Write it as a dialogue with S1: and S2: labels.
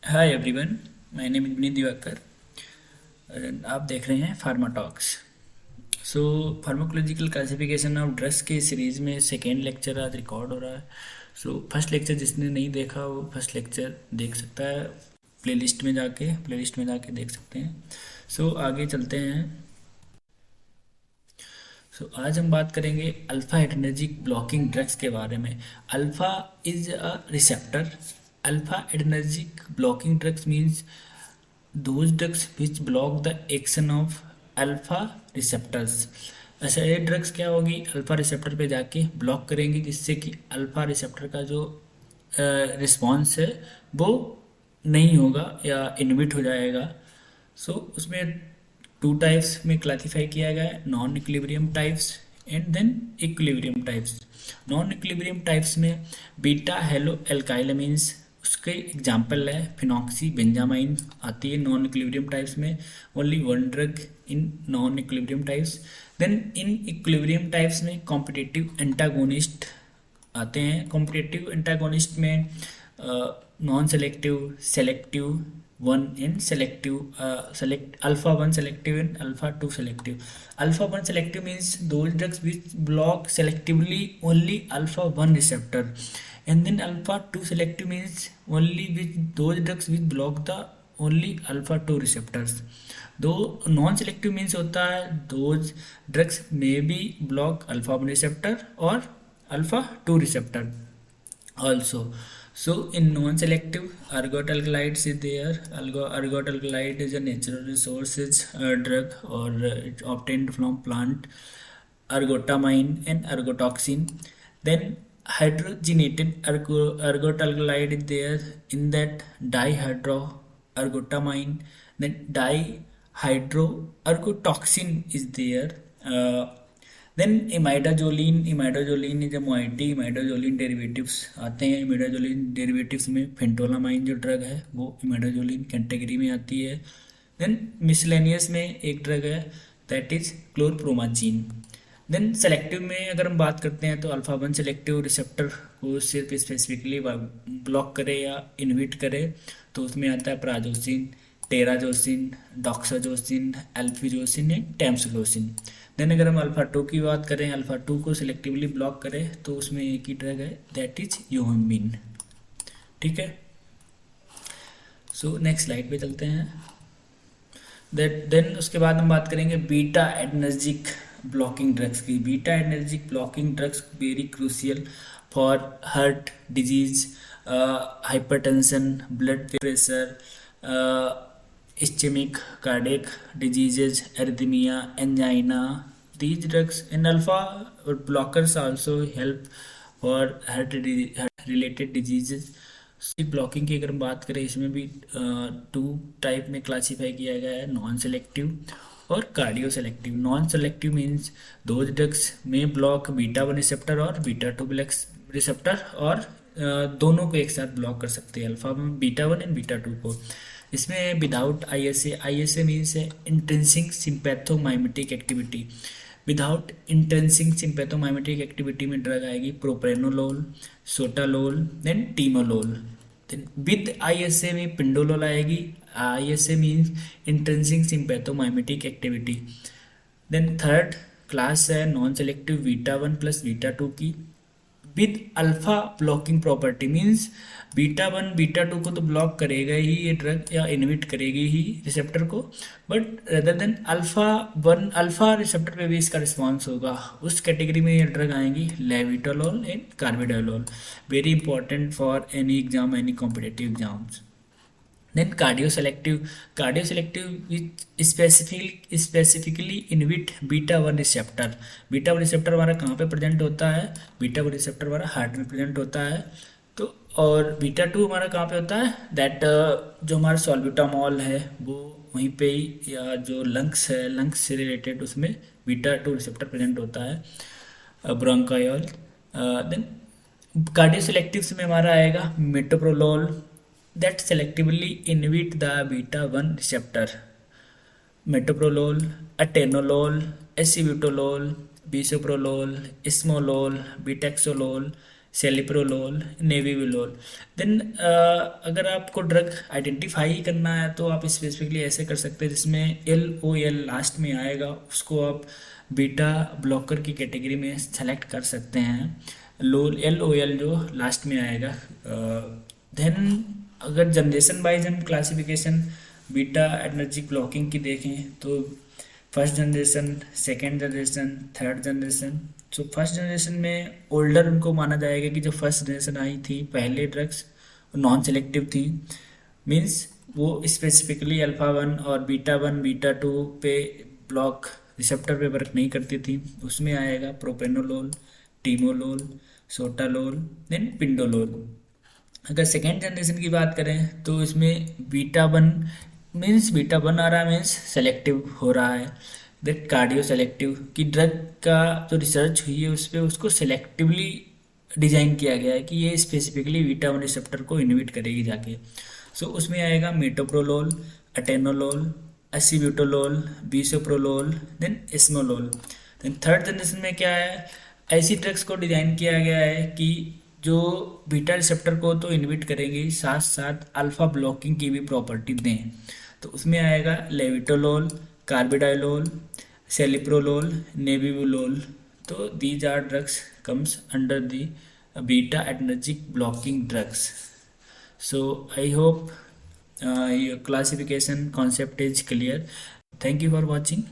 S1: Hi everyone, my name is Vineet Diwakar. आप देख रहे हैं pharma talks. So pharmacological classification of drugs के सीरीज़ में सेकेंड लेक्चर आज रिकॉर्ड हो रहा है। सो फर्स्ट लेक्चर जिसने नहीं देखा वो फर्स्ट लेक्चर देख सकता है, प्लेलिस्ट में जाके देख सकते हैं। सो आगे चलते हैं। आज हम बात करेंगे अल्फा एडर्जिक ब्लॉकिंग ड्रग्स के बारे में। Alpha is a receptor. Alpha adrenergic blocking drugs means those drugs which block the action of alpha receptors. ऐसा ये ड्रग्स क्या होगी, अल्फा रिसेप्टर पे जाके ब्लॉक करेंगी, जिससे कि अल्फा रिसेप्टर का जो रिस्पॉन्स है वो नहीं होगा या इनहिबिट हो जाएगा। उसमें टू टाइप्स में क्लासिफाई किया गया है, non equilibrium types and then equilibrium types. Non equilibrium types में बीटा हेलो एल्काइलमीन्स, उसके एग्जाम्पल है फिनॉक्सी बेंजामाइन आती है नॉन इक्विलिब्रियम टाइप्स में। Only one drug in non equilibrium types. Then in equilibrium types में कॉम्पिटिटिव एंटागोनिस्ट आते हैं। Competitive antagonist में non selective, selective one and selective, alpha one selective and alpha two selective. Alpha one selective means those drugs which block selectively only alpha 1 receptor, and then alpha 2 selective means only with those drugs which block the only alpha 2 receptors। दो non selective means होता है those drugs may be block alpha 1 receptor or alpha 2 receptor also। So in non-selective, ergot-alkalides is there. Ergot-alkalide is a natural resources drug, or it's obtained from plant, ergotamine and ergotoxin. Then hydrogenated ergot-alkalide is there, in that dihydroergotamine, then dihydroergotoxin is there। Then imidazoline is a moiety. Imidazoline derivatives आते हैं। Imidazoline derivatives में phentolamine जो drug है वो इमाइडाजोलिन category में आती है। Then miscellaneous में एक ड्रग है that is chlorpromazine. Then selective में अगर हम बात करते हैं तो अल्फा वन सेलेक्टिव रिसेप्टर को सिर्फ स्पेसिफिकली ब्लॉक करे या इनहिबिट करे तो उसमें आता है prazosin, terazosin, doxazosin, alfuzosin and tamsulosin. Then अगर हम अल्फा टू की बात करें, अल्फा टू को सिलेक्टिवली ब्लॉक करें तो उसमें एक ही ड्रग है दैट इज यूहमिन। ठीक है। नेक्स्ट स्लाइड पे चलते हैं। देन उसके बाद हम बात करेंगे बीटा एडर्जिक ब्लॉकिंग ड्रग्स की। Beta adrenergic blocking drugs very crucial for heart disease, hypertension, blood pressure, ischemic cardiac diseases, arrhythmia, angina. These drugs and alpha blockers also help for heart related diseases। Blocking की अगर हम बात करें इसमें भी to type में classify किया गया है, नॉन सेलेक्टिव और cardio selective. Non selective means those drugs में ब्लॉक बीटा वन रिसेप्टर और बीटा टू रिसेप्टर, और दोनों को एक साथ ब्लॉक कर सकते हैं, alpha beta one and beta two को। इसमें without I S A means है intrinsic sympathomimetic activity. Without intrinsic sympathomimetic activity में ड्रग आएगी propranolol, sotalol, then timolol. Then with ISA में पिंडोलोल आएगी। ISA means intrinsic sympathomimetic activity. Then third class है non selective beta one plus beta two की, with alpha blocking property means beta one beta two को तो block करेगा ही ये drug या inhibit करेगी ही रिसेप्टर को, but rather than alpha receptor पे भी इसका रिस्पॉन्स होगा। उस कैटेगरी में ये ड्रग आएंगी labetalol and carvedilol. Very important for any exam, any competitive exams. Then cardio selective which specifically inhibit beta one receptor. Beta one receptor हमारा कहाँ पे प्रेजेंट होता है? बीटा वन रिसेप्टर हमारा हार्ट में प्रेजेंट होता है। तो और बीटा टू हमारा कहाँ पे होता है? दैट जो हमारा सॉल्ब्यूटामॉल है वो वहीं पे ही, या जो लंग्स है, लंग्स से रिलेटेड उसमें बीटा टू रिसेप्टर प्रेजेंट होता है, ब्रोंकायोल। देन कार्डियो सेलेक्टिव्स में हमारा आएगा metoprolol that selectively inhibit the beta 1 receptor, metoprolol, atenolol, acebutolol, bisoprolol, esmolol, betaxolol celiprolol, nebivolol. Then अगर आपको ड्रग आइडेंटिफाई करना है तो आप स्पेसिफिकली ऐसे कर सकते हैं, जिसमें LOL लास्ट में आएगा उसको आप बीटा ब्लॉकर की कैटेगरी में सेलेक्ट कर सकते हैं। LOL जो लास्ट में आएगा। देन अगर जनरेशन वाइज हम क्लासिफिकेशन बीटा एडर्जिक ब्लॉकिंग की देखें तो first generation, second generation, third generation. तो फर्स्ट जनरेशन में ओल्डर उनको माना जाएगा कि जो फर्स्ट जनरेशन आई थी पहले ड्रग्स नॉन सेलेक्टिव थी, मीन्स वो स्पेसिफिकली अल्फा 1 और बीटा 1 बीटा 2 पे ब्लॉक रिसेप्टर पे वर्क नहीं करती थी। उसमें आएगा propranolol, timolol, sotalol, then pindolol. अगर सेकेंड जनरेशन की बात करें तो इसमें बीटा 1 आ रहा है, मीन्स सेलेक्टिव हो रहा है। देन कार्डियो सेलेक्टिव की ड्रग का जो रिसर्च हुई है उस पर उसको सेलेक्टिवली डिजाइन किया गया है कि ये स्पेसिफिकली बीटा 1 रिसेप्टर को इनहिबिट करेगी जाके। सो उसमें आएगा metoprolol, atenolol, acebutolol, bisoprolol, then esmolol. Then third generation में क्या है, ऐसी ड्रग्स को डिजाइन किया गया है कि जो बीटा रिसेप्टर को तो इनहिबिट करेंगे, साथ साथ अल्फा ब्लॉकिंग की भी प्रॉपर्टी दें। तो उसमें आएगा लेविटोलोल, कार्बिडाइलोल, सेलिप्रोलोल, नेबिवुलोल। तो these are drugs comes under the beta adrenergic blocking drugs. So I hope your classification concept is clear. Thank you for watching.